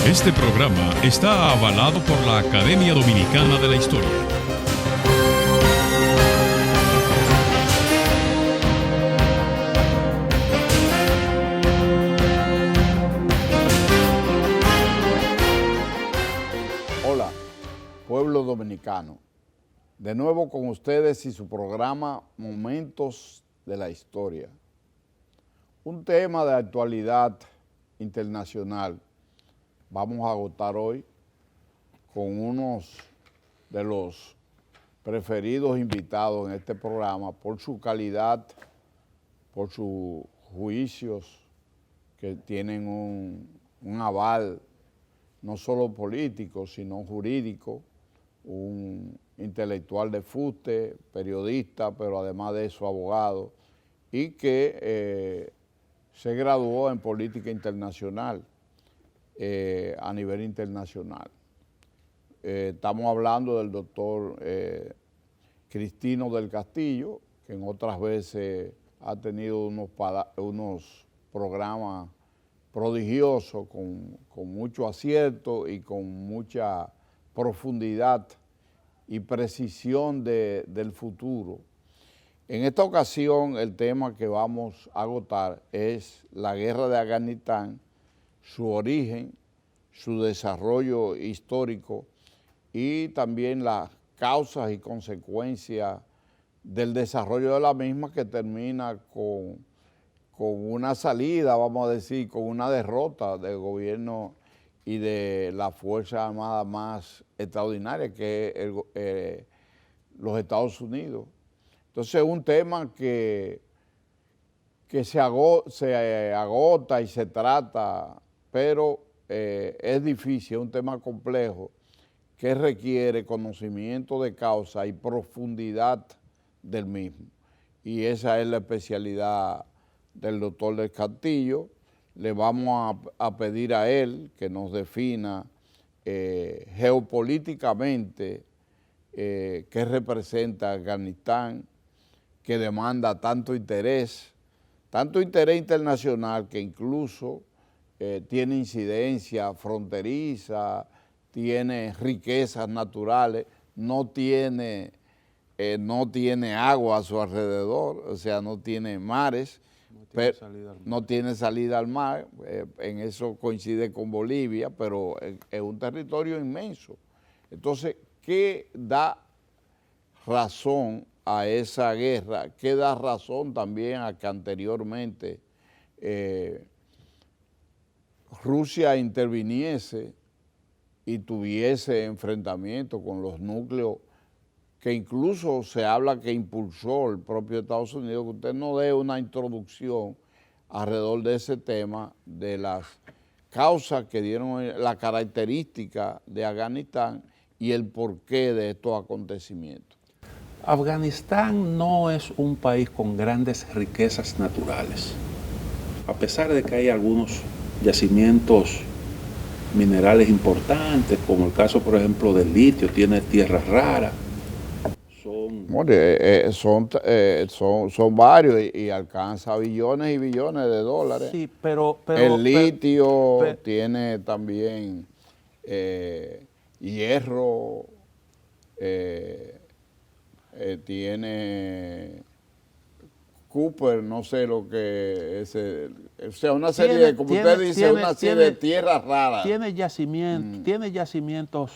Este programa está avalado por la Academia Dominicana de la Historia. Hola, pueblo dominicano. De nuevo con ustedes y su programa Momentos de la Historia. Un tema de actualidad internacional. Vamos a agotar hoy con unos de los preferidos invitados en este programa por su calidad, por sus juicios que tienen un aval no solo político, sino jurídico, un intelectual de fuste, periodista, pero además de eso abogado, y que se graduó en política internacional. A nivel internacional. Estamos hablando del doctor Cristino del Castillo, que en otras veces ha tenido unos programas prodigiosos con mucho acierto y con mucha profundidad y precisión del futuro. En esta ocasión el tema que vamos a agotar es la guerra de Afganistán, su origen, su desarrollo histórico y también las causas y consecuencias del desarrollo de la misma, que termina con una salida, vamos a decir, con una derrota del gobierno y de la Fuerza Armada más extraordinaria, que es los Estados Unidos. Entonces es un tema que se agota y se trata, pero es difícil, es un tema complejo que requiere conocimiento de causa y profundidad del mismo. Y esa es la especialidad del doctor del Castillo. Le vamos a pedir a él que nos defina geopolíticamente qué representa Afganistán, que demanda tanto interés internacional, que incluso tiene incidencia fronteriza, tiene riquezas naturales, no tiene agua a su alrededor, o sea, no tiene mares, no tiene salida al mar, en eso coincide con Bolivia, pero es un territorio inmenso. Entonces, ¿qué da razón a esa guerra? ¿Qué da razón también a que anteriormente Rusia interviniese y tuviese enfrentamiento con los núcleos que incluso se habla que impulsó el propio Estados Unidos? Que usted nos dé una introducción alrededor de ese tema, de las causas que dieron la característica de Afganistán y el porqué de estos acontecimientos. Afganistán no es un país con grandes riquezas naturales, a pesar de que hay algunos yacimientos minerales importantes, como el caso, por ejemplo, del litio, tiene tierras raras. Son varios y alcanza billones y billones de dólares. Sí, pero el litio tiene también hierro, tiene Cooper, no sé lo que es, o sea, una serie, como usted dice, una serie de tierras raras. Tiene yacimientos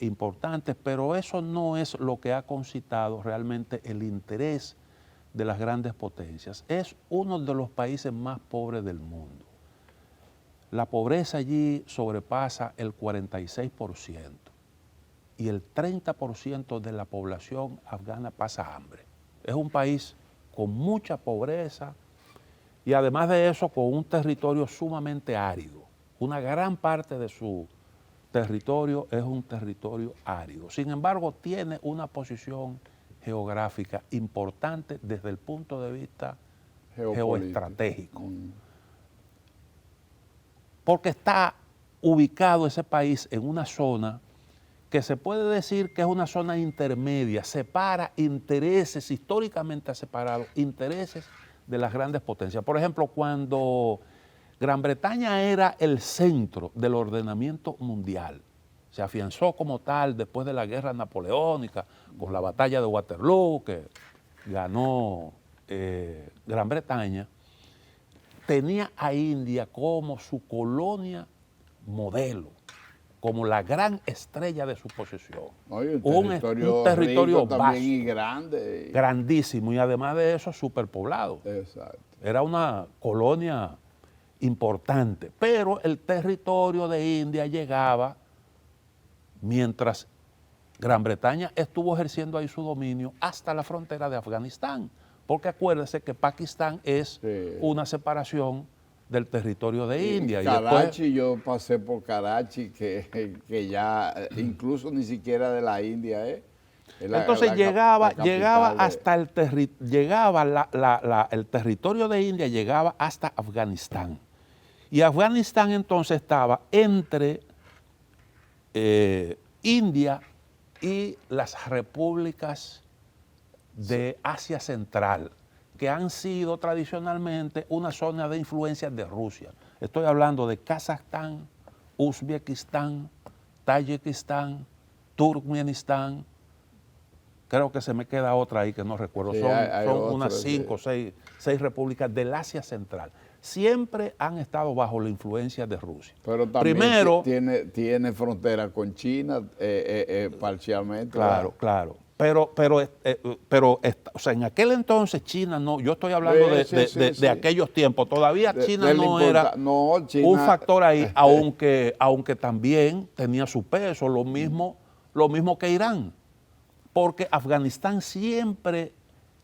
importantes, pero eso no es lo que ha concitado realmente el interés de las grandes potencias. Es uno de los países más pobres del mundo. La pobreza allí sobrepasa el 46% y el 30% de la población afgana pasa hambre. Es un país con mucha pobreza y además de eso con un territorio sumamente árido. Una gran parte de su territorio es un territorio árido. Sin embargo, tiene una posición geográfica importante desde el punto de vista geoestratégico. Porque está ubicado ese país en una zona que se puede decir que es una zona intermedia, separa intereses, históricamente ha separado intereses de las grandes potencias. Por ejemplo, cuando Gran Bretaña era el centro del ordenamiento mundial. Se afianzó como tal después de la guerra napoleónica, con la batalla de Waterloo, que ganó Gran Bretaña. Tenía a India como su colonia modelo, como la gran estrella de su posesión. Oye, un territorio rico también y grande. Grandísimo, y además de eso, superpoblado. Exacto. Era una colonia importante, pero el territorio de India llegaba mientras Gran Bretaña estuvo ejerciendo ahí su dominio hasta la frontera de Afganistán, porque acuérdese que Pakistán es una separación del territorio de India. Karachi, y yo pasé por Karachi, que ya incluso ni siquiera de la India es. Entonces llegaba hasta el territorio de India, llegaba hasta Afganistán. Y Afganistán entonces estaba entre India y las repúblicas de Asia Central, que han sido tradicionalmente una zona de influencia de Rusia. Estoy hablando de Kazajstán, Uzbekistán, Tayikistán, Turkmenistán. Creo que se me queda otra ahí que no recuerdo. Sí, son unas 5 o 6 repúblicas del Asia Central. Siempre han estado bajo la influencia de Rusia. Pero también tiene frontera con China parcialmente. Claro, claro. Pero o sea, en aquel entonces China no, yo estoy hablando de aquellos tiempos, todavía China no era un factor ahí, aunque también tenía su peso, lo mismo que Irán, porque Afganistán siempre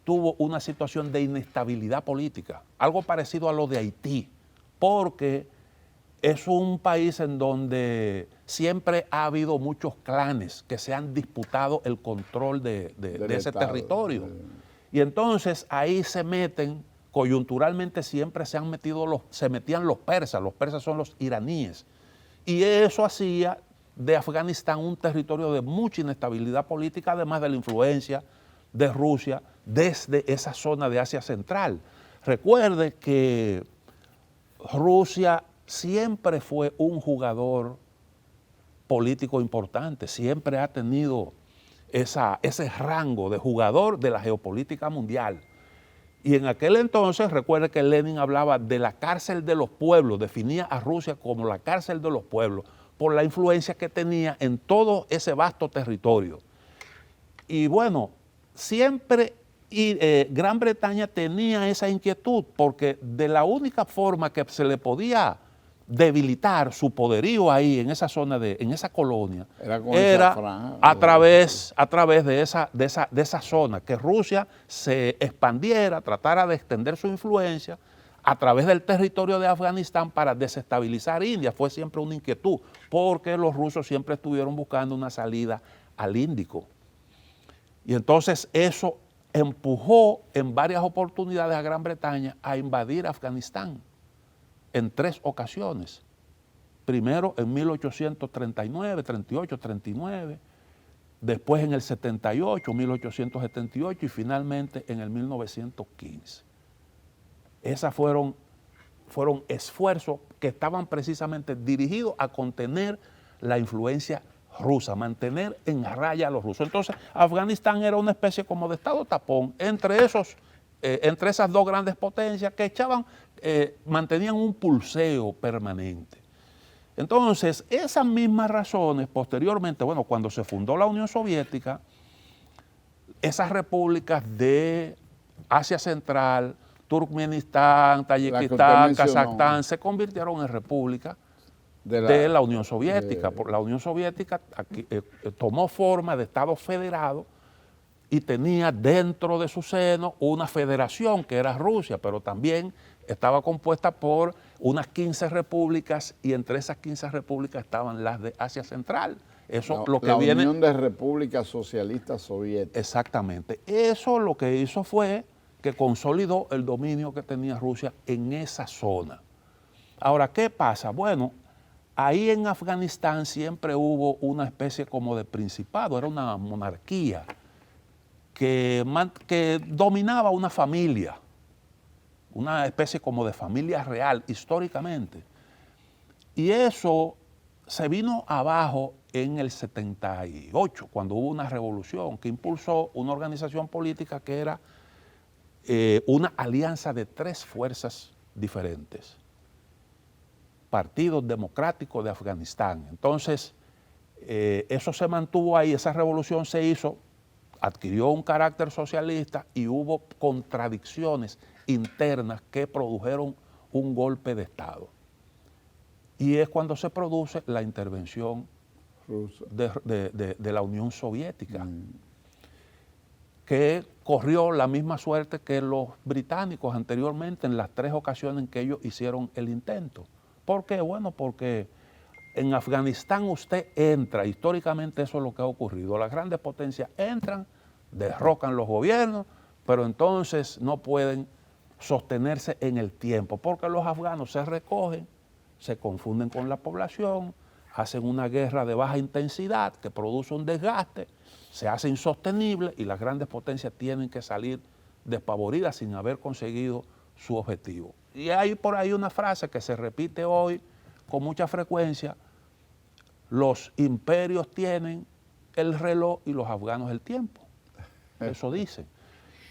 tuvo una situación de inestabilidad política, algo parecido a lo de Haití, porque es un país en donde siempre ha habido muchos clanes que se han disputado el control de ese territorio. Y entonces ahí se meten, coyunturalmente siempre se metían los persas son los iraníes. Y eso hacía de Afganistán un territorio de mucha inestabilidad política, además de la influencia de Rusia desde esa zona de Asia Central. Recuerde que Rusia siempre fue un jugador político importante, siempre ha tenido ese rango de jugador de la geopolítica mundial. Y en aquel entonces, recuerde que Lenin hablaba de la cárcel de los pueblos, definía a Rusia como la cárcel de los pueblos, por la influencia que tenía en todo ese vasto territorio. Y bueno, siempre Gran Bretaña tenía esa inquietud, porque de la única forma que se le podía debilitar su poderío ahí en esa zona, en esa colonia, era a través de esa zona, que Rusia se expandiera, tratara de extender su influencia a través del territorio de Afganistán para desestabilizar India. Fue siempre una inquietud, porque los rusos siempre estuvieron buscando una salida al Índico. Y entonces eso empujó en varias oportunidades a Gran Bretaña a invadir Afganistán en 3 ocasiones. Primero en 1839, 38, 39, después en el 78, 1878 y finalmente en el 1915. Esas fueron esfuerzos que estaban precisamente dirigidos a contener la influencia rusa, mantener en raya a los rusos. Entonces, Afganistán era una especie como de estado tapón entre esas dos grandes potencias que mantenían un pulseo permanente. Entonces, esas mismas razones, posteriormente, bueno, cuando se fundó la Unión Soviética, esas repúblicas de Asia Central, Turkmenistán, Tayikistán, Kazajstán, se convirtieron en repúblicas de la Unión Soviética. La Unión Soviética tomó forma de Estado federado y tenía dentro de su seno una federación que era Rusia, pero también estaba compuesta por unas 15 repúblicas, y entre esas 15 repúblicas estaban las de Asia Central. La Unión de Repúblicas Socialistas Soviéticas. Exactamente. Eso lo que hizo fue que consolidó el dominio que tenía Rusia en esa zona. Ahora, ¿qué pasa? Bueno, ahí en Afganistán siempre hubo una especie como de principado, era una monarquía que dominaba una familia una especie como de familia real históricamente. Y eso se vino abajo en el 78, cuando hubo una revolución que impulsó una organización política que era una alianza de 3 fuerzas diferentes. Partido Democrático de Afganistán. Entonces, eso se mantuvo ahí, esa revolución se hizo, adquirió un carácter socialista y hubo contradicciones internas que produjeron un golpe de Estado. Y es cuando se produce la intervención de la Unión Soviética, que corrió la misma suerte que los británicos anteriormente en las 3 ocasiones en que ellos hicieron el intento. ¿Por qué? Bueno, porque en Afganistán usted entra, históricamente eso es lo que ha ocurrido, las grandes potencias entran, derrocan los gobiernos, pero entonces no pueden sostenerse en el tiempo, porque los afganos se recogen, se confunden con la población, hacen una guerra de baja intensidad que produce un desgaste, se hace insostenible y las grandes potencias tienen que salir despavoridas sin haber conseguido su objetivo. Y hay por ahí una frase que se repite hoy con mucha frecuencia: los imperios tienen el reloj y los afganos el tiempo. Eso dicen.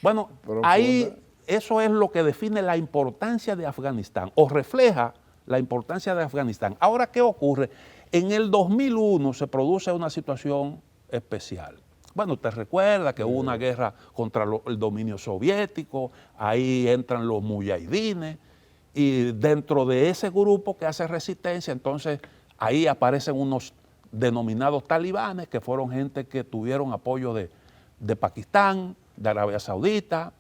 Bueno, ahí eso es lo que define la importancia de Afganistán, o refleja la importancia de Afganistán. Ahora, ¿qué ocurre? En el 2001 se produce una situación especial. Bueno, usted recuerda que hubo una guerra contra el dominio soviético, ahí entran los muyahidines, y dentro de ese grupo que hace resistencia, entonces ahí aparecen unos denominados talibanes, que fueron gente que tuvieron apoyo de Pakistán, de Arabia Saudita.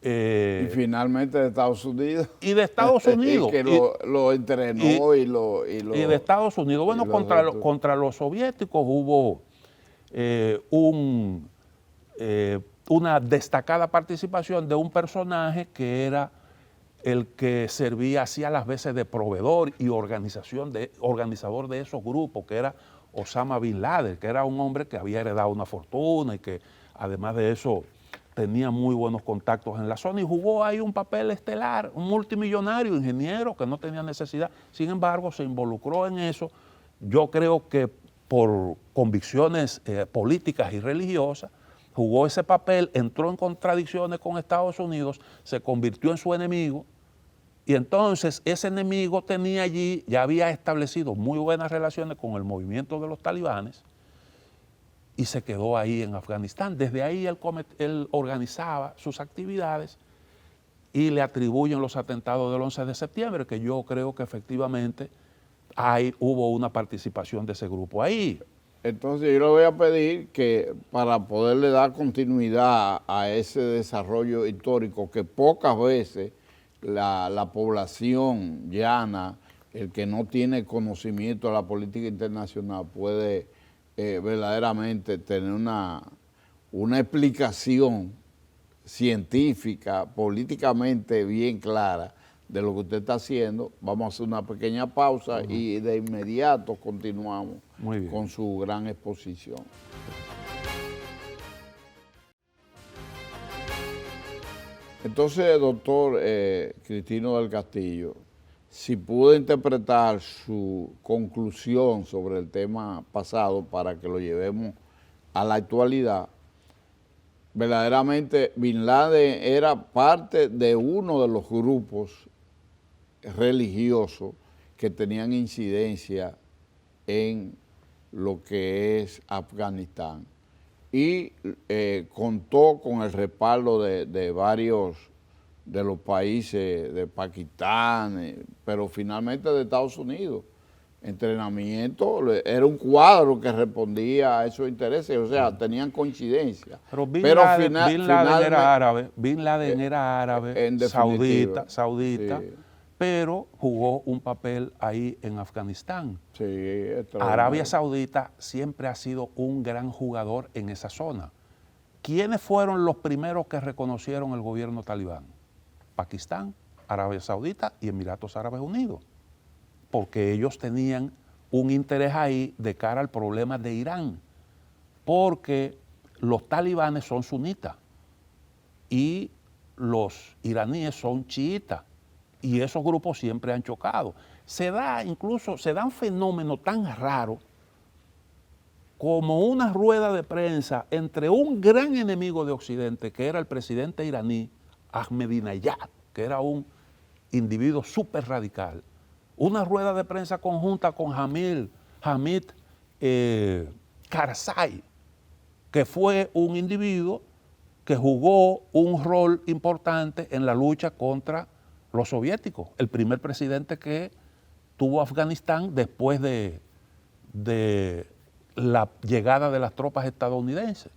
Y finalmente de Estados Unidos. Y de Estados Unidos. Y que lo entrenó y de Estados Unidos. Bueno, contra los soviéticos hubo una destacada participación de un personaje que era el que servía, hacía las veces de proveedor y organizador de esos grupos, que era Osama Bin Laden, que era un hombre que había heredado una fortuna y que además de eso tenía muy buenos contactos en la zona y jugó ahí un papel estelar, un multimillonario, ingeniero que no tenía necesidad. Sin embargo, se involucró en eso. Yo creo que por convicciones políticas y religiosas, jugó ese papel, entró en contradicciones con Estados Unidos, se convirtió en su enemigo, y entonces ese enemigo tenía allí, ya había establecido muy buenas relaciones con el movimiento de los talibanes, y se quedó ahí en Afganistán. Desde ahí él organizaba sus actividades y le atribuyen los atentados del 11 de septiembre, que yo creo que efectivamente hubo una participación de ese grupo ahí. Entonces yo le voy a pedir que para poderle dar continuidad a ese desarrollo histórico que pocas veces la población llana, el que no tiene conocimiento de la política internacional puede verdaderamente tener una explicación científica, políticamente bien clara de lo que usted está haciendo. Vamos a hacer una pequeña pausa y de inmediato continuamos con su gran exposición. Entonces, doctor Cristino del Castillo, si pudo interpretar su conclusión sobre el tema pasado para que lo llevemos a la actualidad, verdaderamente Bin Laden era parte de uno de los grupos religiosos que tenían incidencia en lo que es Afganistán y contó con el respaldo de varios de los países de Pakistán, pero finalmente de Estados Unidos. Entrenamiento, era un cuadro que respondía a esos intereses, o sea, tenían coincidencia. Pero Bin Laden era árabe, Bin Laden era árabe, saudita, sí, pero jugó un papel ahí en Afganistán. Sí, Arabia Saudita siempre ha sido un gran jugador en esa zona. ¿Quiénes fueron los primeros que reconocieron el gobierno talibán? Pakistán, Arabia Saudita y Emiratos Árabes Unidos, porque ellos tenían un interés ahí de cara al problema de Irán, porque los talibanes son sunitas y los iraníes son chiitas y esos grupos siempre han chocado. Se dan fenómenos tan raros como una rueda de prensa entre un gran enemigo de Occidente, que era el presidente iraní, Ahmadinejad, que era un individuo súper radical, una rueda de prensa conjunta con Hamid Karzai, que fue un individuo que jugó un rol importante en la lucha contra los soviéticos, el primer presidente que tuvo Afganistán después de la llegada de las tropas estadounidenses.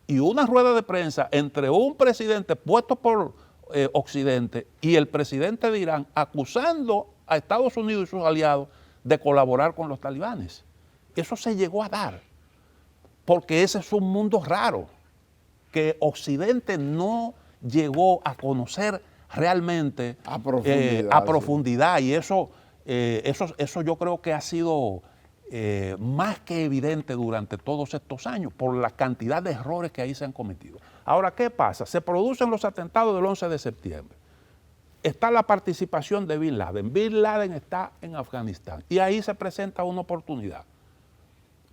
Y una rueda de prensa entre un presidente puesto por Occidente y el presidente de Irán acusando a Estados Unidos y sus aliados de colaborar con los talibanes. Eso se llegó a dar, porque ese es un mundo raro, que Occidente no llegó a conocer realmente a profundidad. Y eso yo creo que ha sido más que evidente durante todos estos años por la cantidad de errores que ahí se han cometido. Ahora, ¿qué pasa? Se producen los atentados del 11 de septiembre. Está la participación de Bin Laden. Bin Laden está en Afganistán y ahí se presenta una oportunidad.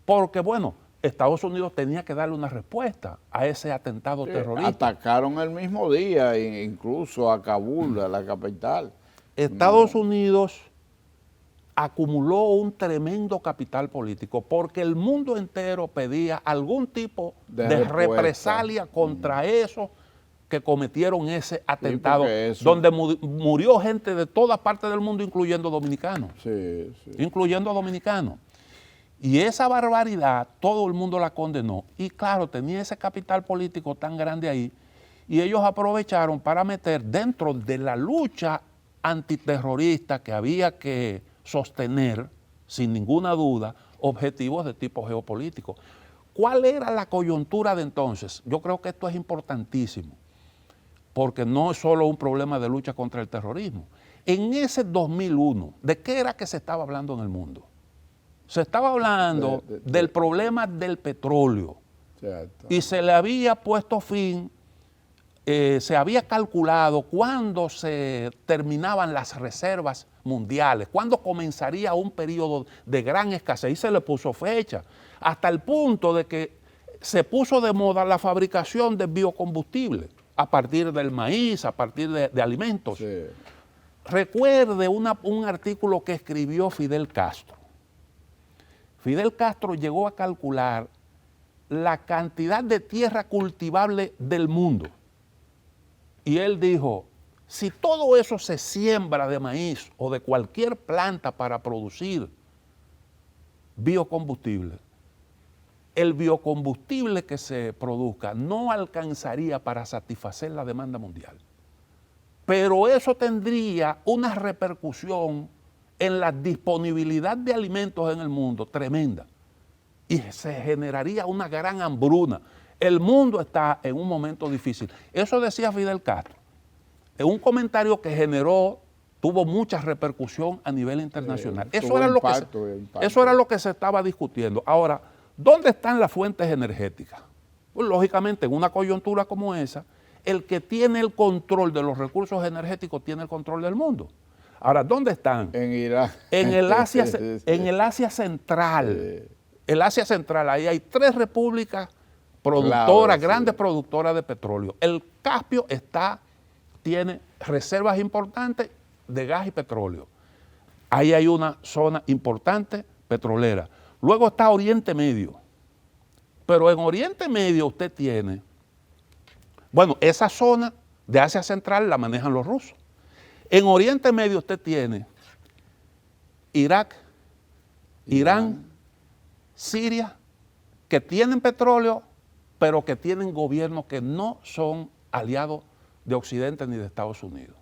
Porque, bueno, Estados Unidos tenía que darle una respuesta a ese atentado terrorista. Atacaron el mismo día, incluso a Kabul, a la capital. Estados Unidos acumuló un tremendo capital político porque el mundo entero pedía algún tipo de represalia contra esos que cometieron ese atentado, donde murió gente de todas partes del mundo, incluyendo dominicanos. Sí, sí. Incluyendo dominicanos. Y esa barbaridad todo el mundo la condenó. Y claro, tenía ese capital político tan grande ahí, y ellos aprovecharon para meter dentro de la lucha antiterrorista que había que sostener, sin ninguna duda, objetivos de tipo geopolítico. ¿Cuál era la coyuntura de entonces? Yo creo que esto es importantísimo, porque no es solo un problema de lucha contra el terrorismo. En ese 2001, ¿de qué era que se estaba hablando en el mundo? Se estaba hablando del problema del petróleo. Cierto. Y se le había puesto fin, se había calculado cuándo se terminaban las reservas mundiales, cuándo comenzaría un periodo de gran escasez, y se le puso fecha, hasta el punto de que se puso de moda la fabricación de biocombustible a partir del maíz, a partir de alimentos. Sí. Recuerde un artículo que escribió Fidel Castro. Fidel Castro llegó a calcular la cantidad de tierra cultivable del mundo. Y él dijo, si todo eso se siembra de maíz o de cualquier planta para producir biocombustible, el biocombustible que se produzca no alcanzaría para satisfacer la demanda mundial. Pero eso tendría una repercusión en la disponibilidad de alimentos en el mundo tremenda, y se generaría una gran hambruna. El mundo está en un momento difícil. Eso decía Fidel Castro, en un comentario que tuvo mucha repercusión a nivel internacional. Eso era lo que se estaba discutiendo. Ahora, ¿dónde están las fuentes energéticas? Pues lógicamente, en una coyuntura como esa, el que tiene el control de los recursos energéticos tiene el control del mundo. Ahora, ¿dónde están? En Irán. En el Asia Central. El Asia Central, ahí hay 3 repúblicas productoras, grandes productoras de petróleo. El Caspio tiene reservas importantes de gas y petróleo. Ahí hay una zona importante petrolera. Luego está Oriente Medio. Pero en Oriente Medio usted tiene, bueno, esa zona de Asia Central la manejan los rusos. En Oriente Medio usted tiene Irak, Irán, Siria, que tienen petróleo, pero que tienen gobiernos que no son aliados de Occidente ni de Estados Unidos.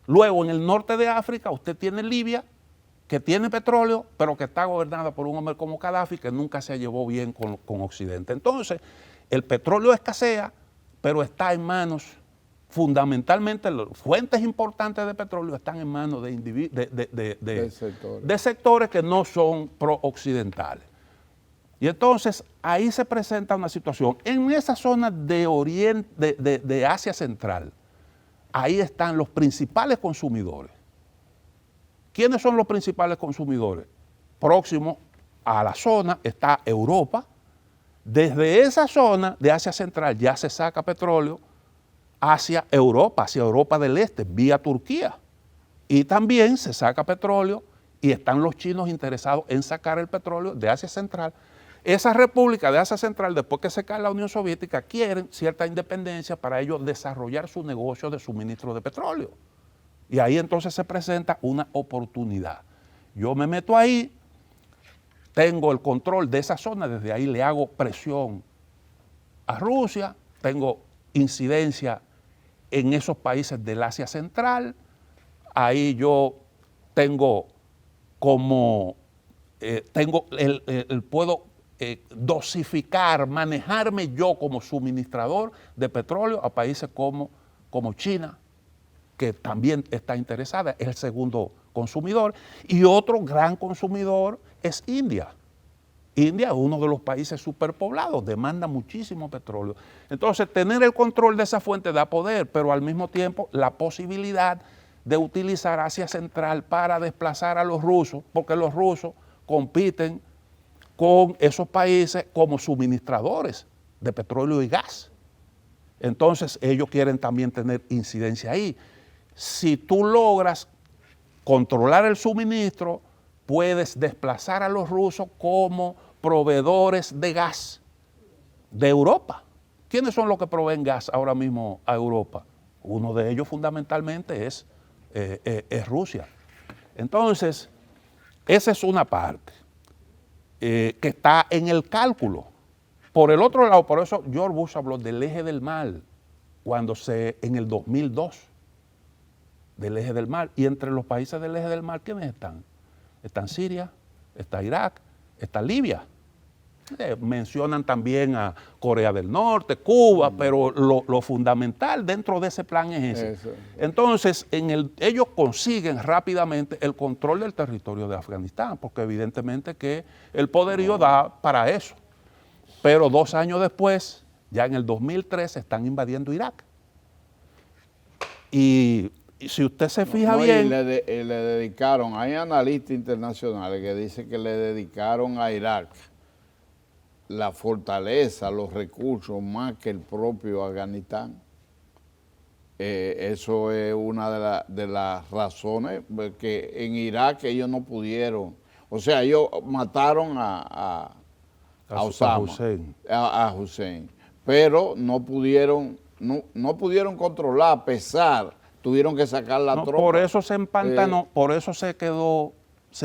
Luego, en el norte de África, usted tiene Libia, que tiene petróleo, pero que está gobernada por un hombre como Gaddafi, que nunca se llevó bien con Occidente. Entonces, el petróleo escasea, pero está en manos, fundamentalmente, las fuentes importantes de petróleo están en manos de sectores que no son pro-occidentales. Y entonces ahí se presenta una situación. En esa zona de Asia Central, ahí están los principales consumidores. ¿Quiénes son los principales consumidores? Próximo a la zona está Europa. Desde esa zona de Asia Central ya se saca petróleo hacia Europa del Este, vía Turquía. Y también se saca petróleo y están los chinos interesados en sacar el petróleo de Asia Central. Esa república de Asia Central, después que se cae la Unión Soviética, quieren cierta independencia para ellos desarrollar su negocio de suministro de petróleo. Y ahí entonces se presenta una oportunidad. Yo me meto ahí, tengo el control de esa zona, desde ahí le hago presión a Rusia, tengo incidencia en esos países del Asia Central, ahí yo tengo como, puedo dosificar, manejarme yo como suministrador de petróleo a países como China, que también está interesada, es el segundo consumidor, y otro gran consumidor es India. India es uno de los países superpoblados, demanda muchísimo petróleo. Entonces, tener el control de esa fuente da poder, pero al mismo tiempo la posibilidad de utilizar Asia Central para desplazar a los rusos, porque los rusos compiten con esos países como suministradores de petróleo y gas. Entonces, ellos quieren también tener incidencia ahí. Si tú logras controlar el suministro, puedes desplazar a los rusos como proveedores de gas de Europa. ¿Quiénes son los que proveen gas ahora mismo a Europa? Uno de ellos fundamentalmente es Rusia. Entonces, esa es una parte que está en el cálculo. Por el otro lado, por eso George Bush habló del eje del mal, en el 2002, del eje del mal. Y entre los países del eje del mal, ¿quiénes están? Están Siria, está Irak, está Libia. Mencionan también a Corea del Norte, Cuba, pero lo fundamental dentro de ese plan es ese. Eso. Entonces, ellos consiguen rápidamente el control del territorio de Afganistán, porque evidentemente que el poderío da para eso. Pero 2 años después, ya en el 2003, están invadiendo Irak. Y si usted se fija bien... le dedicaron, hay analistas internacionales que dicen que le dedicaron a Irak la fortaleza, los recursos, más que el propio Afganistán. Eso es una de las razones, porque en Irak ellos no pudieron, o sea, ellos mataron a Osama, a Hussein, pero no pudieron controlar, a pesar, tuvieron que sacar la tropa. Por eso se empantanó, por eso se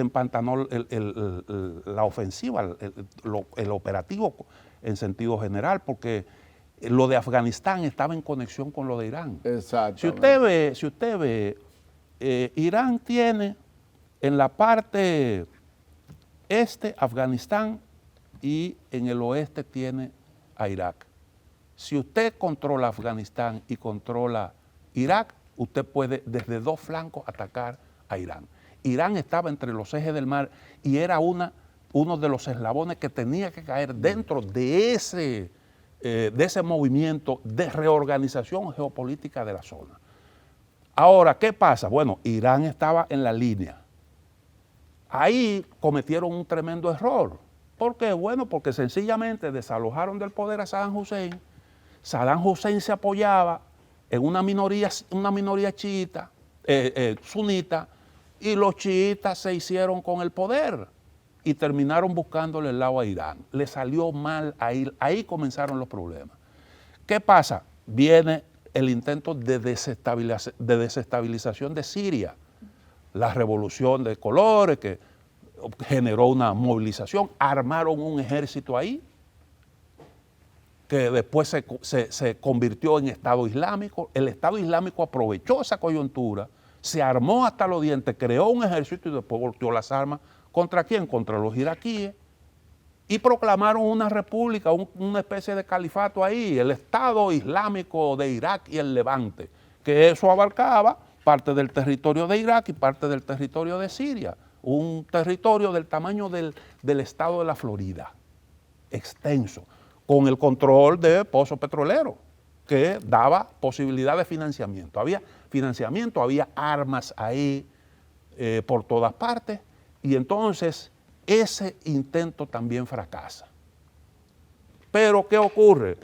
empantanó la ofensiva, el operativo en sentido general, porque lo de Afganistán estaba en conexión con lo de Irán. Exacto. Si usted ve, Irán tiene en la parte este Afganistán y en el oeste tiene a Irak. Si usted controla Afganistán y controla Irak, usted puede desde 2 flancos atacar a Irán. Irán estaba entre los ejes del mar y era uno de los eslabones que tenía que caer dentro de ese movimiento de reorganización geopolítica de la zona. Ahora, ¿qué pasa? Bueno, Irán estaba en la línea. Ahí cometieron un tremendo error. ¿Por qué? Bueno, porque sencillamente desalojaron del poder a Saddam Hussein. Saddam Hussein se apoyaba en una minoría chiita, sunita, y los chiitas se hicieron con el poder y terminaron buscándole el lado a Irán. Le salió mal ahí comenzaron los problemas. ¿Qué pasa? Viene el intento de desestabilización de Siria, la revolución de colores que generó una movilización, armaron un ejército ahí, que después se convirtió en Estado Islámico. El Estado Islámico aprovechó esa coyuntura, se armó hasta los dientes, creó un ejército y después volteó las armas. ¿Contra quién? Contra los iraquíes. Y proclamaron una república, una especie de califato ahí, el Estado Islámico de Irak y el Levante, que eso abarcaba parte del territorio de Irak y parte del territorio de Siria, un territorio del tamaño del estado de la Florida. extenso, con el control de pozos petroleros, que daba posibilidad de financiamiento. Había financiamiento, había armas ahí por todas partes, y entonces ese intento también fracasa. Pero ¿qué ocurre?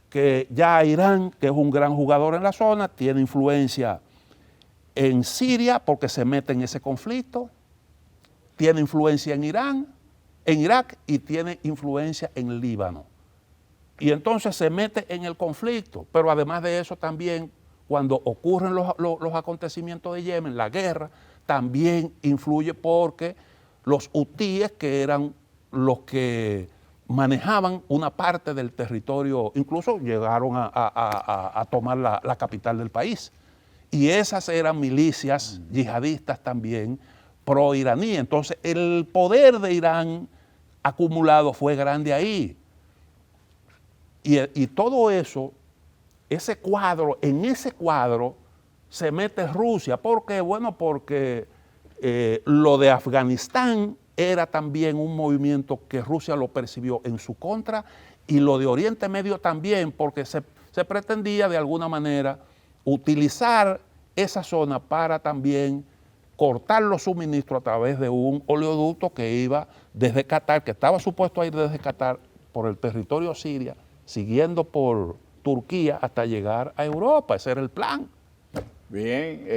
Que ya Irán, que es un gran jugador en la zona, tiene influencia en Siria porque se mete en ese conflicto, tiene influencia en Irán, en Irak, y tiene influencia en Líbano. Y entonces se mete en el conflicto, pero además de eso también, cuando ocurren los acontecimientos de Yemen, la guerra, también influye porque los hutíes, que eran los que manejaban una parte del territorio, incluso llegaron a tomar la capital del país. Y esas eran milicias yihadistas también pro-iraní. Entonces el poder de Irán acumulado fue grande ahí. Y todo eso, ese cuadro, en ese cuadro se mete Rusia. ¿Por qué? Bueno, porque lo de Afganistán era también un movimiento que Rusia lo percibió en su contra, y lo de Oriente Medio también, porque se pretendía de alguna manera utilizar esa zona para también cortar los suministros a través de un oleoducto que iba desde Qatar, que estaba supuesto a ir desde Qatar por el territorio siria, siguiendo por Turquía hasta llegar a Europa. Ese era el plan. Bien,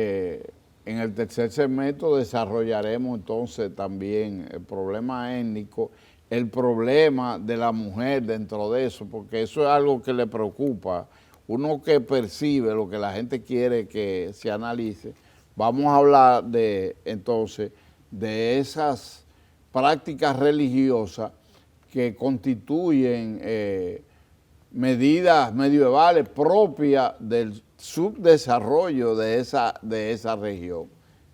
en el tercer segmento desarrollaremos entonces también el problema étnico, el problema de la mujer dentro de eso, porque eso es algo que le preocupa. Uno que percibe lo que la gente quiere que se analice. Vamos a hablar entonces de esas prácticas religiosas que constituyen medidas medievales propias del subdesarrollo de esa región.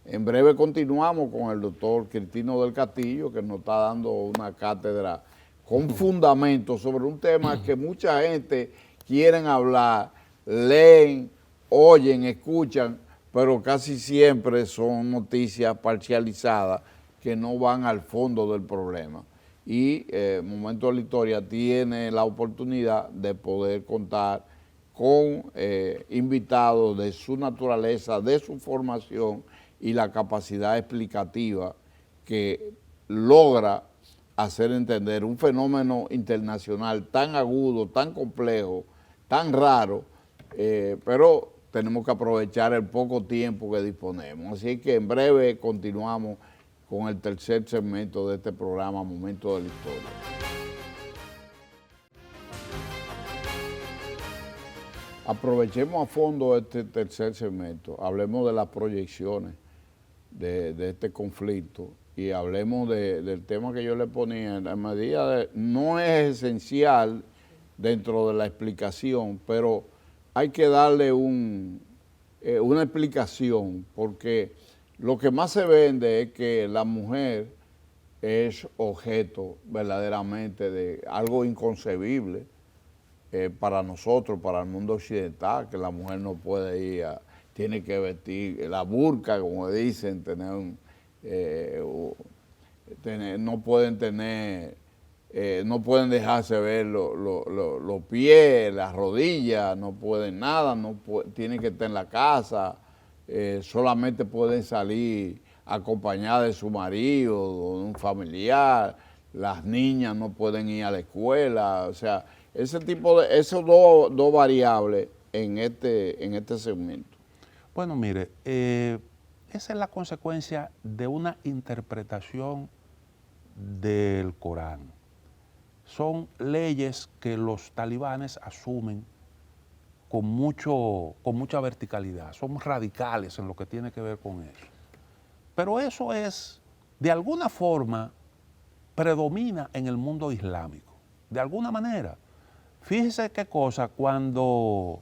En breve continuamos con el doctor Cristino del Castillo, que nos está dando una cátedra con fundamento sobre un tema que mucha gente quieren hablar, leen, oyen, escuchan, pero casi siempre son noticias parcializadas que no van al fondo del problema. Y Momento de la Historia tiene la oportunidad de poder contar con invitados de su naturaleza, de su formación y la capacidad explicativa que logra hacer entender un fenómeno internacional tan agudo, tan complejo, tan raro, pero tenemos que aprovechar el poco tiempo que disponemos. Así que en breve continuamos con el tercer segmento de este programa, Momento de la Historia. Aprovechemos a fondo este tercer segmento, hablemos de las proyecciones de este conflicto y hablemos del tema que yo le ponía. En la medida no es esencial dentro de la explicación, pero hay que darle una explicación, porque lo que más se vende es que la mujer es objeto verdaderamente de algo inconcebible para nosotros, para el mundo occidental, que la mujer no puede ir tiene que vestir la burka, como dicen, no pueden dejarse ver los pies, las rodillas, no pueden nada, tienen que estar en la casa, solamente pueden salir acompañadas de su marido o de un familiar, las niñas no pueden ir a la escuela, o sea, esos dos variables en este segmento. Bueno, mire, esa es la consecuencia de una interpretación del Corán. Son leyes que los talibanes asumen con mucha verticalidad, son radicales en lo que tiene que ver con eso. Pero eso es, de alguna forma, predomina en el mundo islámico, de alguna manera. Fíjese qué cosa, cuando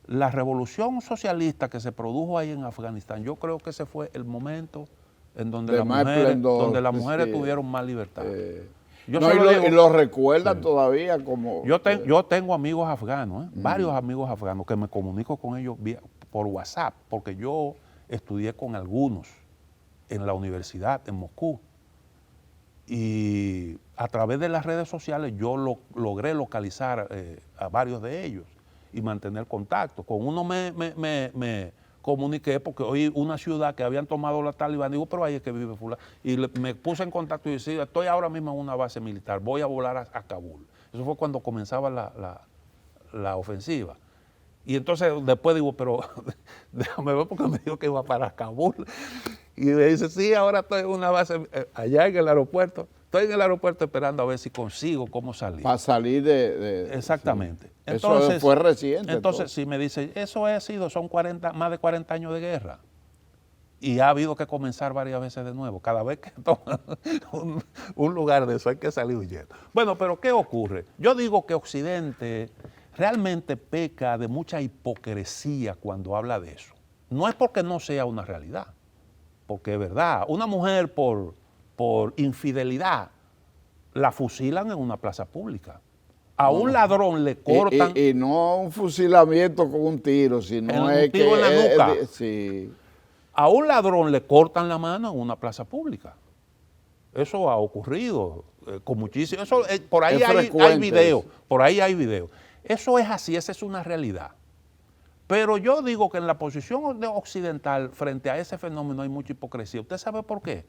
la revolución socialista que se produjo ahí en Afganistán, yo creo que ese fue el momento en donde las mujeres tuvieron más libertad. Y lo recuerdan todavía como... Yo tengo amigos afganos, varios amigos afganos, que me comunico con ellos por WhatsApp, porque yo estudié con algunos en la universidad en Moscú. Y a través de las redes sociales yo logré localizar a varios de ellos y mantener contacto. Con uno me comuniqué porque oí una ciudad que habían tomado los talibanes, digo, pero ahí es que vive fulano. Y me puse en contacto y decía, estoy ahora mismo en una base militar, voy a volar a Kabul. Eso fue cuando comenzaba la ofensiva. Y entonces después digo, pero déjame ver porque me dijo que iba para Kabul. Y me dice, sí, ahora estoy en una base allá en el aeropuerto. Estoy en el aeropuerto esperando a ver si consigo cómo salir. Para salir de Exactamente. Sí. Entonces, eso fue reciente. Entonces, si me dice, eso son más de 40 años de guerra. Y ha habido que comenzar varias veces de nuevo. Cada vez que toma un lugar de eso hay que salir huyendo. Bueno, pero ¿qué ocurre? Yo digo que Occidente realmente peca de mucha hipocresía cuando habla de eso. No es porque no sea una realidad, porque es verdad. Una mujer por infidelidad la fusilan en una plaza pública. A un ladrón le cortan... Y no un fusilamiento con un tiro, sino un es tiro que... en la nuca. Sí. A un ladrón le cortan la mano en una plaza pública. Eso ha ocurrido con muchísimo... Eso, por ahí hay video, por ahí hay video. Eso es así, esa es una realidad. Pero yo digo que en la posición occidental frente a ese fenómeno hay mucha hipocresía. ¿Usted sabe por qué?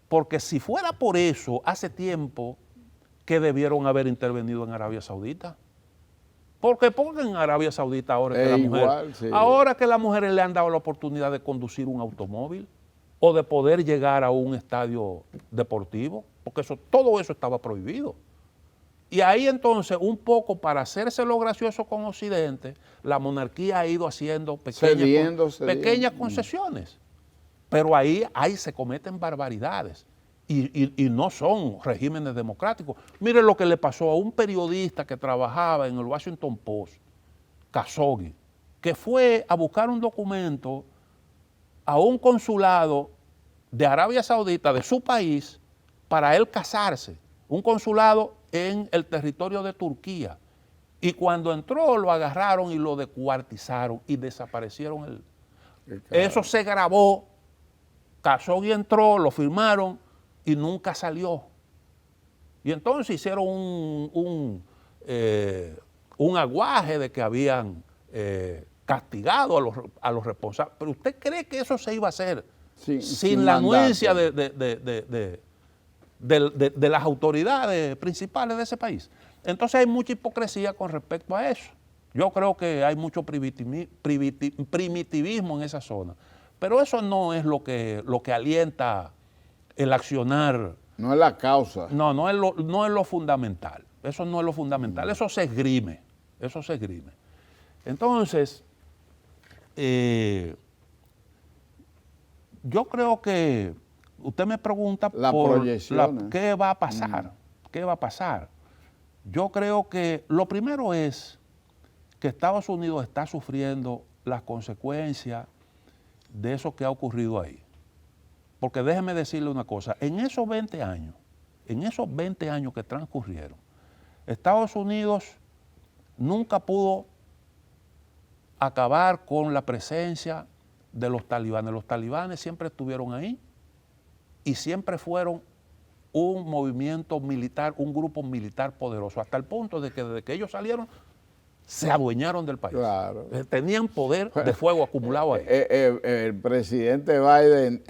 Porque si fuera por eso, hace tiempo que debieron haber intervenido en Arabia Saudita. Porque en Arabia Saudita ahora que ahora que las mujeres le han dado la oportunidad de conducir un automóvil o de poder llegar a un estadio deportivo, porque todo eso estaba prohibido. Y ahí entonces, un poco para hacerse lo gracioso con Occidente, la monarquía ha ido haciendo pequeñas concesiones. Pero ahí se cometen barbaridades y no son regímenes democráticos. Mire lo que le pasó a un periodista que trabajaba en el Washington Post, Khashoggi, que fue a buscar un documento a un consulado de Arabia Saudita, de su país, para él casarse. Un consulado en el territorio de Turquía. Y cuando entró lo agarraron y lo descuartizaron y desaparecieron. Eso se grabó. Khashoggi entró, lo firmaron y nunca salió. Y entonces hicieron un aguaje de que habían castigado a los responsables. Pero ¿usted cree que eso se iba a hacer sin la anuencia de las autoridades principales de ese país? Entonces hay mucha hipocresía con respecto a eso. Yo creo que hay mucho primitivismo en esa zona. Pero eso no es lo que alienta el accionar. No es la causa. No es lo fundamental. Eso no es lo fundamental. Eso se esgrime. Entonces, yo creo que usted me pregunta ¿qué va a pasar? ¿Qué va a pasar? Yo creo que lo primero es que Estados Unidos está sufriendo las consecuencias de eso que ha ocurrido ahí. Porque déjeme decirle una cosa, en esos 20 años que transcurrieron, Estados Unidos nunca pudo acabar con la presencia de los talibanes. Los talibanes siempre estuvieron ahí y siempre fueron un movimiento militar, un grupo militar poderoso, hasta el punto de que desde que ellos salieron, se adueñaron del país. Claro. Tenían poder de fuego acumulado ahí. El presidente Biden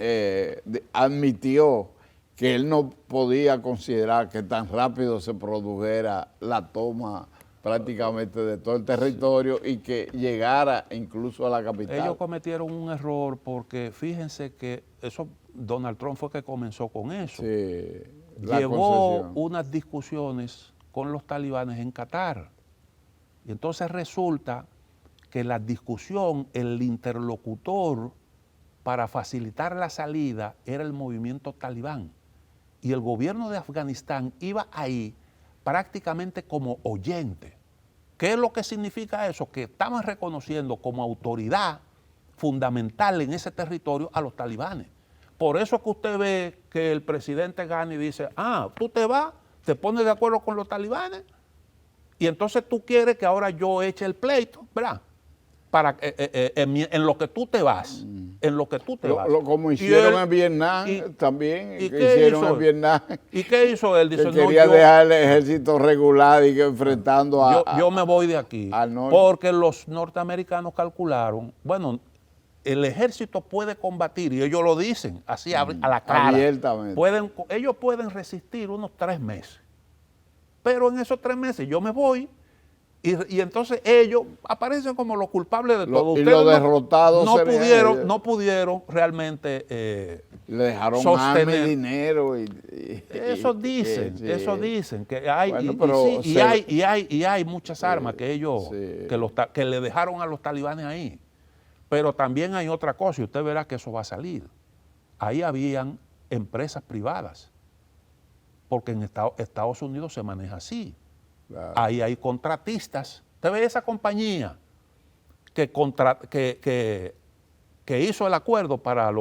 admitió que él no podía considerar que tan rápido se produjera la toma prácticamente de todo el territorio y que llegara incluso a la capital. Ellos cometieron un error porque fíjense que Donald Trump fue que comenzó con eso. Sí, llevó unas discusiones con los talibanes en Qatar. Y entonces resulta que la discusión, el interlocutor para facilitar la salida era el movimiento talibán. Y el gobierno de Afganistán iba ahí prácticamente como oyente. ¿Qué es lo que significa eso? Que estaban reconociendo como autoridad fundamental en ese territorio a los talibanes. Por eso es que usted ve que el presidente Ghani dice, tú te vas, te pones de acuerdo con los talibanes, y entonces tú quieres que ahora yo eche el pleito, ¿verdad? En lo que tú te vas, en lo que tú te vas. Como hicieron en Vietnam también, que hicieron en Vietnam. ¿Y qué hizo él? Dice, que quería dejar el ejército regular y que enfrentando yo me voy de aquí, porque los norteamericanos calcularon, bueno, el ejército puede combatir, y ellos lo dicen así a la cara. Abiertamente. Ellos pueden resistir unos 3 meses. Pero en esos 3 meses yo me voy y entonces ellos aparecen como los culpables de todo. Y los derrotados no pudieron realmente le dejaron sostener. armas y dinero. Eso dicen, que hay, bueno, y hay muchas armas que ellos, que le dejaron a los talibanes ahí. Pero también hay otra cosa, y usted verá que eso va a salir. Ahí habían empresas privadas, porque en Estados Unidos se maneja así. Claro. Ahí hay contratistas. Usted ve esa compañía que hizo el acuerdo para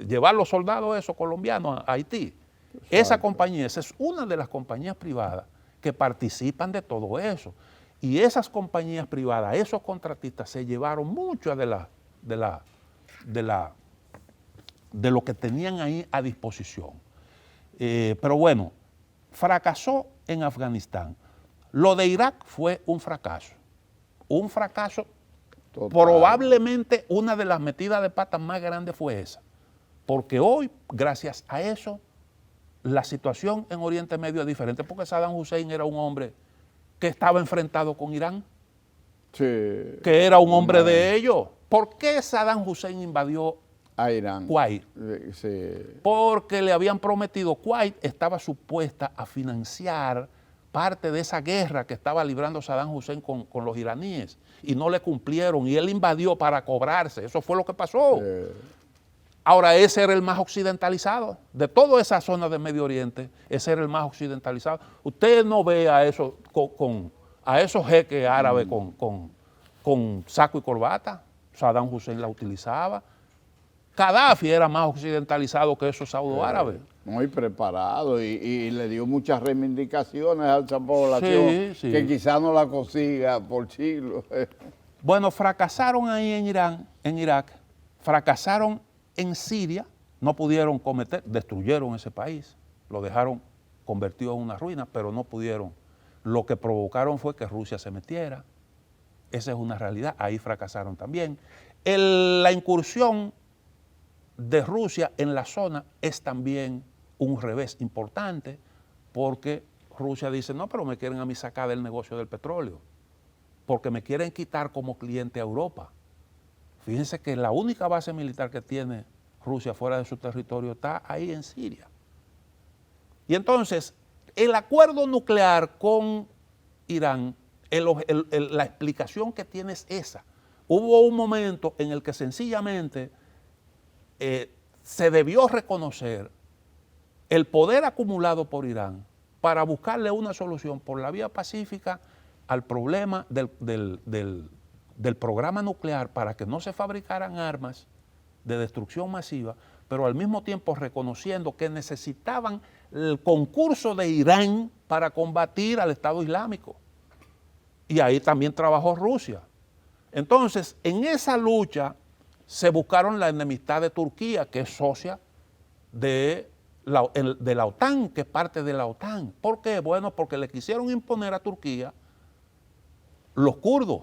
llevar los soldados esos colombianos a Haití. Exacto. Esa compañía, esa es una de las compañías privadas que participan de todo eso. Y esas compañías privadas, esos contratistas se llevaron mucho de lo que tenían ahí a disposición. Pero bueno, fracasó en Afganistán. Lo de Irak fue un fracaso. Un fracaso. Total. Probablemente una de las metidas de patas más grandes fue esa. Porque hoy, gracias a eso, la situación en Oriente Medio es diferente. Porque Saddam Hussein era un hombre que estaba enfrentado con Irán, que era un hombre de ellos. ¿Por qué Saddam Hussein invadió a Irán? Kuwait? Porque le habían prometido, Kuwait estaba supuesta a financiar parte de esa guerra que estaba librando Saddam Hussein con los iraníes, y no le cumplieron, y él invadió para cobrarse. Eso fue lo que pasó. Ahora, ese era el más occidentalizado. De toda esa zona de Medio Oriente, ese era el más occidentalizado. Usted no ve a esos jeques árabes con saco y corbata. Saddam Hussein la utilizaba. Gaddafi era más occidentalizado que esos saudoárabes. Muy preparado y le dio muchas reivindicaciones a esa población que quizás no la consiga por siglos. Bueno, fracasaron ahí en Irak, fracasaron en Siria, no pudieron destruyeron ese país, lo dejaron convertido en una ruina, pero no pudieron. Lo que provocaron fue que Rusia se metiera. Esa es una realidad, ahí fracasaron también. La incursión de Rusia en la zona es también un revés importante, porque Rusia dice, no, pero me quieren a mí sacar del negocio del petróleo, porque me quieren quitar como cliente a Europa. Fíjense que la única base militar que tiene Rusia fuera de su territorio está ahí en Siria. Y entonces, el acuerdo nuclear con Irán, la explicación que tiene es esa. Hubo un momento en el que sencillamente se debió reconocer el poder acumulado por Irán para buscarle una solución por la vía pacífica al problema del programa nuclear, para que no se fabricaran armas de destrucción masiva, pero al mismo tiempo reconociendo que necesitaban el concurso de Irán para combatir al Estado Islámico. Y ahí también trabajó Rusia. Entonces, en esa lucha se buscaron la enemistad de Turquía, que es socia de la OTAN, que es parte de la OTAN. ¿Por qué? Bueno, porque le quisieron imponer a Turquía los kurdos.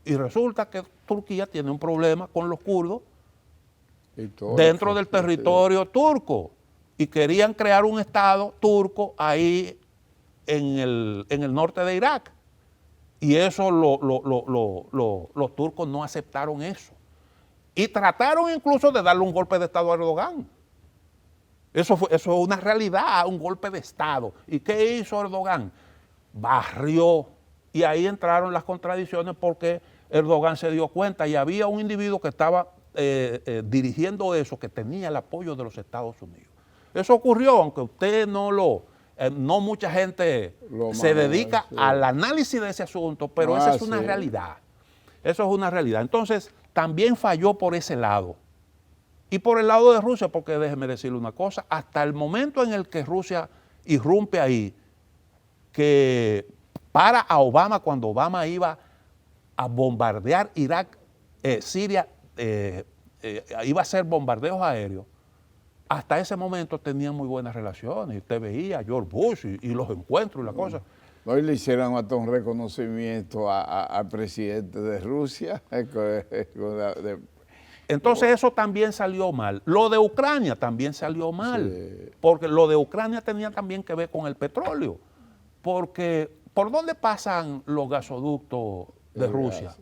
Y resulta que Turquía tiene un problema con los kurdos dentro del territorio turco. Y querían crear un estado turco ahí en el norte de Irak. Y eso los turcos no aceptaron eso. Y trataron incluso de darle un golpe de estado a Erdogan. Eso es una realidad, un golpe de estado. ¿Y qué hizo Erdogan? Barrió. Y ahí entraron las contradicciones, porque Erdogan se dio cuenta y había un individuo que estaba dirigiendo eso, que tenía el apoyo de los Estados Unidos. Eso ocurrió, aunque usted no mucha gente se dedica al análisis de ese asunto, pero esa es una realidad. Eso es una realidad. Entonces, también falló por ese lado. Y por el lado de Rusia, porque déjeme decirle una cosa, hasta el momento en el que Rusia irrumpe ahí, que para a Obama cuando Obama iba a bombardear Irak, Siria, iba a hacer bombardeos aéreos, hasta ese momento tenían muy buenas relaciones. Y usted veía a George Bush y los encuentros y la cosa. Hoy le hicieron hasta un reconocimiento al presidente de Rusia. Entonces eso también salió mal. Lo de Ucrania también salió mal, Sí. porque lo de Ucrania tenía también que ver con el petróleo. Porque ¿por dónde pasan los gasoductos de Rusia?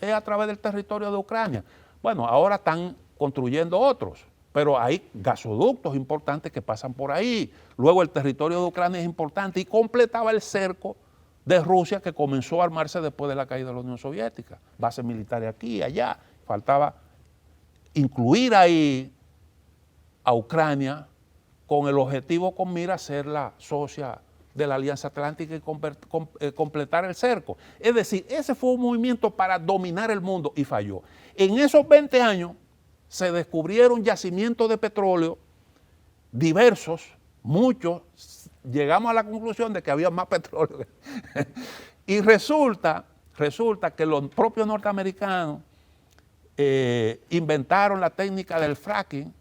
Es a través del territorio de Ucrania. Bueno, ahora están construyendo otros, pero hay gasoductos importantes que pasan por ahí. Luego el territorio de Ucrania es importante y completaba el cerco de Rusia que comenzó a armarse después de la caída de la Unión Soviética. Bases militares aquí y allá. Faltaba incluir ahí a Ucrania con el objetivo con mira ser la socia de la Alianza Atlántica y completar el cerco. Es decir, ese fue un movimiento para dominar el mundo y falló. En esos 20 años se descubrieron yacimientos de petróleo diversos, muchos. Llegamos a la conclusión de que había más petróleo. Y resulta que los propios norteamericanos inventaron la técnica del fracking,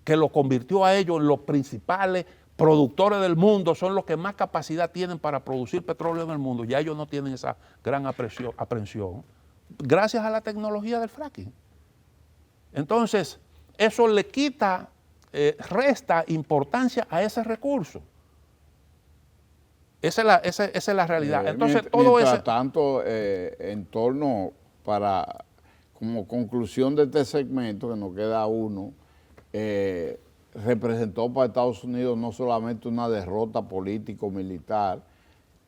que lo convirtió a ellos en los principales productores del mundo, son los que más capacidad tienen para producir petróleo en el mundo. Ya ellos no tienen esa gran aprehensión, gracias a la tecnología del fracking. Entonces, eso le quita, resta importancia a ese recurso. Esa es la realidad. Entonces, todo eso. Mientras tanto, en torno como conclusión de este segmento, que nos queda uno, representó para Estados Unidos no solamente una derrota político-militar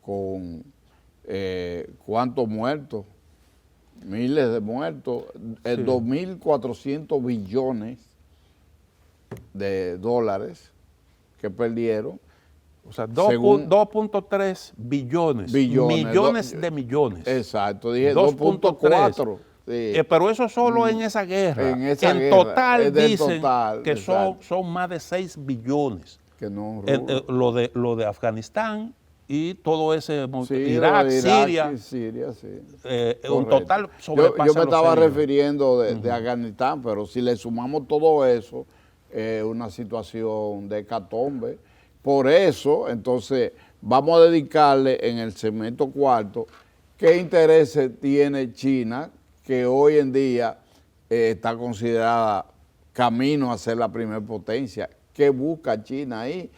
con ¿cuántos muertos? Miles de muertos, Sí. 2.400 billones de dólares que perdieron. O sea, Según- 2.3 billones, millones de millones. Exacto, dije 2.3. 2.4. Sí. Pero eso solo en esa guerra. En esa guerra, total es del dicen total, que son exacto. más de 6 billones. Que no, Lo de Afganistán y todo ese sí, Irak, lo de Siria, y Siria, sí. un Correcto. total Yo sobrepasa me los estaba 6 billones. refiriendo de Afganistán, pero si le sumamos todo eso, una situación de hecatombe. Por eso, entonces, vamos a dedicarle en el segmento cuarto qué intereses tiene China, que hoy en día está considerada camino a ser la primer potencia. ¿Qué busca China ahí?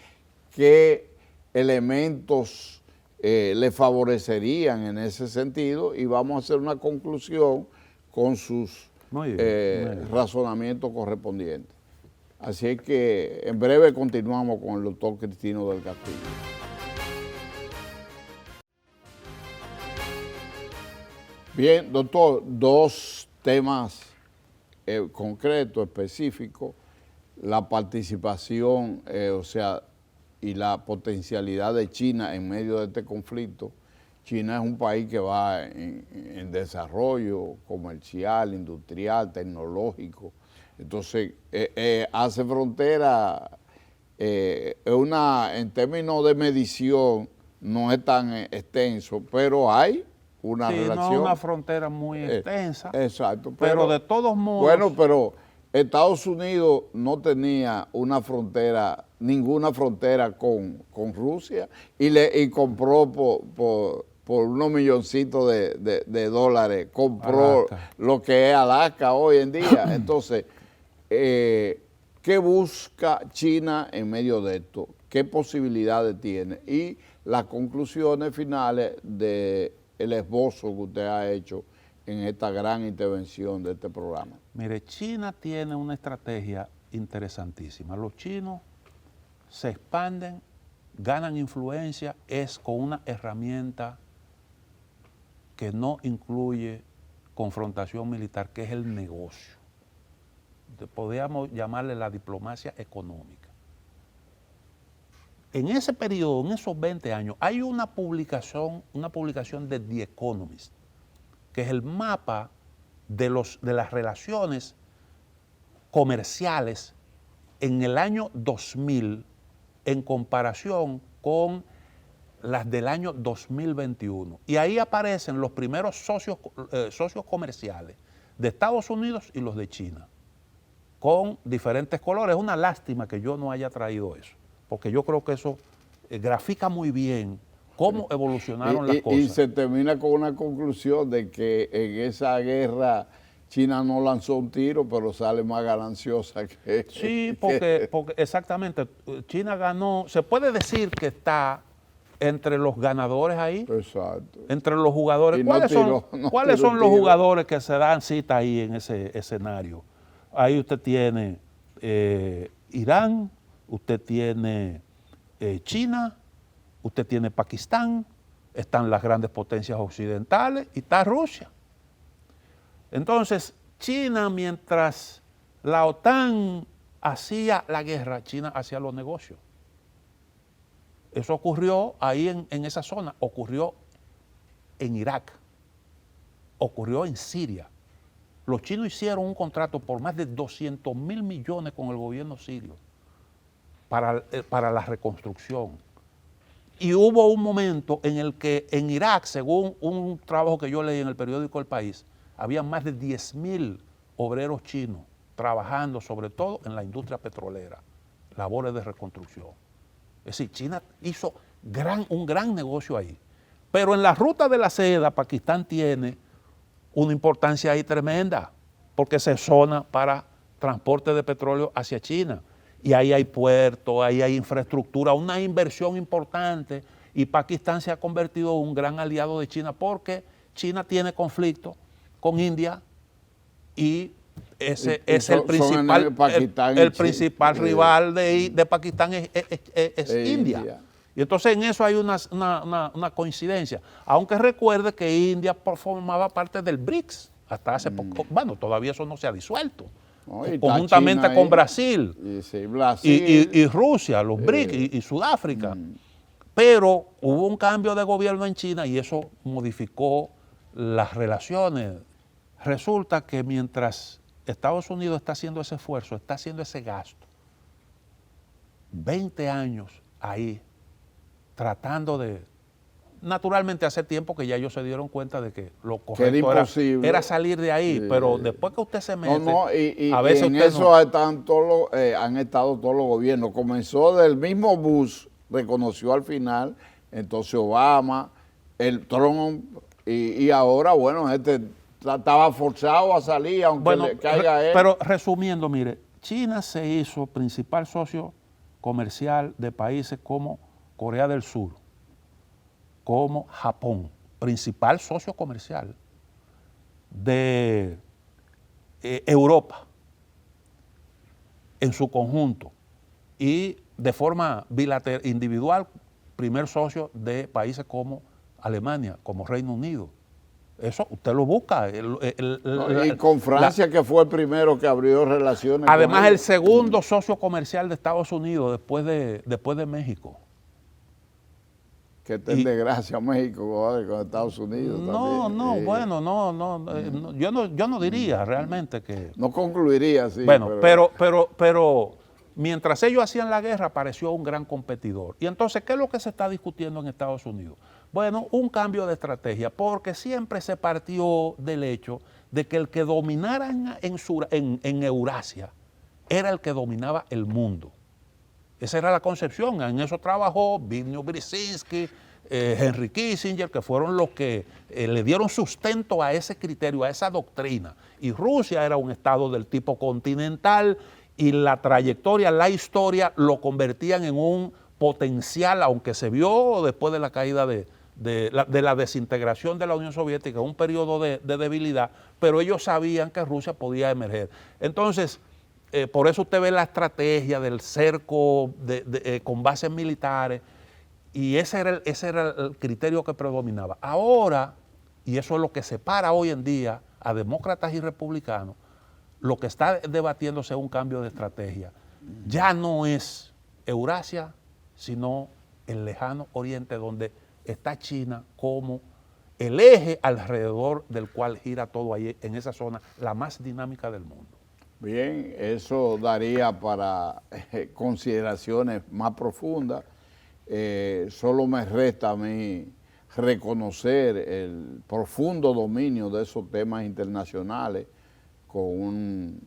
¿Qué elementos le favorecerían en ese sentido? Y vamos a hacer una conclusión con sus Muy bien. razonamientos correspondientes. Así es que en breve continuamos con el doctor Cristino del Castillo. Bien, doctor, dos temas concretos, específicos, la participación, y la potencialidad de China en medio de este conflicto. China es un país que va en desarrollo comercial, industrial, tecnológico. Entonces, hace frontera, en términos de medición, no es tan extenso, pero hay una relación. No es una frontera muy extensa. Exacto. Pero de todos modos. Bueno, pero Estados Unidos no tenía ninguna frontera con Rusia y compró por unos milloncitos de dólares, compró Alaska. lo que es Alaska hoy en día. Entonces, ¿qué busca China en medio de esto? ¿Qué posibilidades tiene? Y las conclusiones finales del esbozo que usted ha hecho en esta gran intervención de este programa. Mire, China tiene una estrategia interesantísima. Los chinos se expanden, ganan influencia, es con una herramienta que no incluye confrontación militar, que es el negocio. Podríamos llamarle la diplomacia económica. En ese periodo, en esos 20 años, hay una publicación de The Economist, que es el mapa de las relaciones comerciales en el año 2000 en comparación con las del año 2021. Y ahí aparecen los primeros socios comerciales de Estados Unidos y los de China. con diferentes colores. Es una lástima que yo no haya traído eso, porque yo creo que eso grafica muy bien cómo evolucionaron las cosas. Y se termina con una conclusión de que en esa guerra China no lanzó un tiro, pero sale más gananciosa que... Sí, porque exactamente, China ganó, se puede decir que está entre los ganadores ahí, Exacto. entre los jugadores. ¿Cuáles son los jugadores que se dan cita ahí en ese escenario? Ahí usted tiene Irán, usted tiene China, usted tiene Pakistán, están las grandes potencias occidentales y está Rusia. Entonces, China, mientras la OTAN hacía la guerra, China hacía los negocios. Eso ocurrió ahí en esa zona, ocurrió en Irak, ocurrió en Siria. Los chinos hicieron un contrato por más de 200.000 millones con el gobierno sirio para la reconstrucción. Y hubo un momento en el que en Irak, según un trabajo que yo leí en el periódico El País, había más de 10.000 obreros chinos trabajando sobre todo en la industria petrolera, labores de reconstrucción. Es decir, China hizo un gran negocio ahí. Pero en la ruta de la seda, Pakistán tiene una importancia ahí tremenda, porque se zona para transporte de petróleo hacia China. Y ahí hay puertos, ahí hay infraestructura, una inversión importante, y Pakistán se ha convertido en un gran aliado de China porque China tiene conflicto con India y ese es el principal rival de Pakistán es India. Y entonces en eso hay una coincidencia. Aunque recuerde que India formaba parte del BRICS hasta hace poco. Bueno, todavía eso no se ha disuelto. No, conjuntamente con Brasil, Brasil y Rusia, los BRICS y Sudáfrica. Pero hubo un cambio de gobierno en China y eso modificó las relaciones. Resulta que mientras Estados Unidos está haciendo ese esfuerzo, está haciendo ese gasto, 20 años ahí, tratando de... Naturalmente hace tiempo que ya ellos se dieron cuenta de que lo correcto era salir de ahí, pero después que usted se mete, a veces en eso han estado todos los gobiernos. Comenzó del mismo Bush, reconoció al final, entonces Obama, el Trump, y ahora, bueno, estaba forzado a salir, aunque le caiga él. Pero resumiendo, mire, China se hizo principal socio comercial de países como Corea del Sur, como Japón, principal socio comercial de Europa en su conjunto y de forma bilateral, individual, primer socio de países como Alemania, como Reino Unido. Eso usted lo busca. Y con Francia, que fue el primero que abrió relaciones. Además, el segundo socio comercial de Estados Unidos después de México. Que está en desgracia México con Estados Unidos. Yo no diría realmente que... No concluiría así. Bueno, pero mientras ellos hacían la guerra apareció un gran competidor. Y entonces, ¿qué es lo que se está discutiendo en Estados Unidos? Bueno, un cambio de estrategia, porque siempre se partió del hecho de que el que dominara en Eurasia era el que dominaba el mundo. Esa era la concepción, en eso trabajó Zbigniew Brzezinski, Henry Kissinger, que fueron los que le dieron sustento a ese criterio, a esa doctrina. Y Rusia era un estado del tipo continental y la trayectoria, la historia lo convertían en un potencial, aunque se vio después de la caída de la desintegración de la Unión Soviética, un periodo de debilidad, pero ellos sabían que Rusia podía emerger. Entonces, por eso usted ve la estrategia del cerco con bases militares, y ese era el criterio que predominaba. Ahora, y eso es lo que separa hoy en día a demócratas y republicanos, lo que está debatiéndose es un cambio de estrategia. Ya no es Eurasia, sino el lejano oriente, donde está China como el eje alrededor del cual gira todo ahí en esa zona, la más dinámica del mundo. Bien, eso daría para consideraciones más profundas. Solo me resta a mí reconocer el profundo dominio de esos temas internacionales con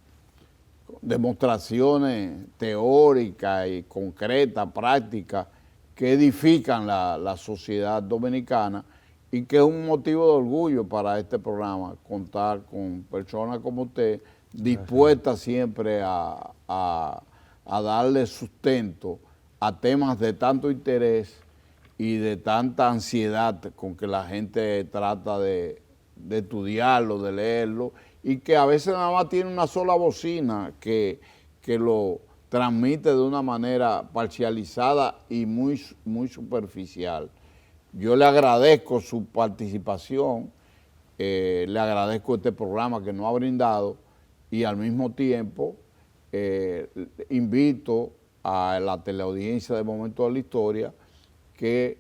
demostraciones teóricas y concretas, prácticas, que edifican la sociedad dominicana y que es un motivo de orgullo para este programa, contar con personas como usted, dispuestas siempre a darle sustento a temas de tanto interés y de tanta ansiedad con que la gente trata de estudiarlo, de leerlo, y que a veces nada más tiene una sola bocina que lo transmite de una manera parcializada y muy superficial. Yo le agradezco su participación, le agradezco este programa que nos ha brindado y al mismo tiempo invito a la teleaudiencia de Momentos de la Historia que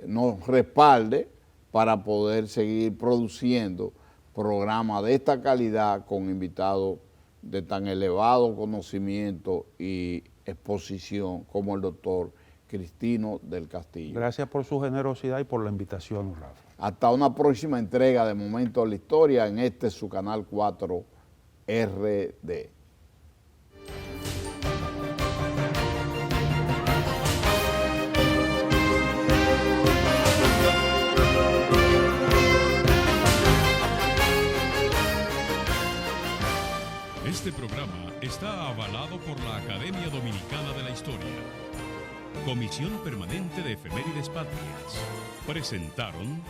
nos respalde para poder seguir produciendo programas de esta calidad con invitados de tan elevado conocimiento y exposición como el doctor Cristino del Castillo. Gracias por su generosidad y por la invitación, Rafa. Hasta una próxima entrega de Momentos de la Historia en su canal 4 RD. Este programa está avalado por la Academia Dominicana de la Historia. Comisión Permanente de Efemérides Patrias. Presentaron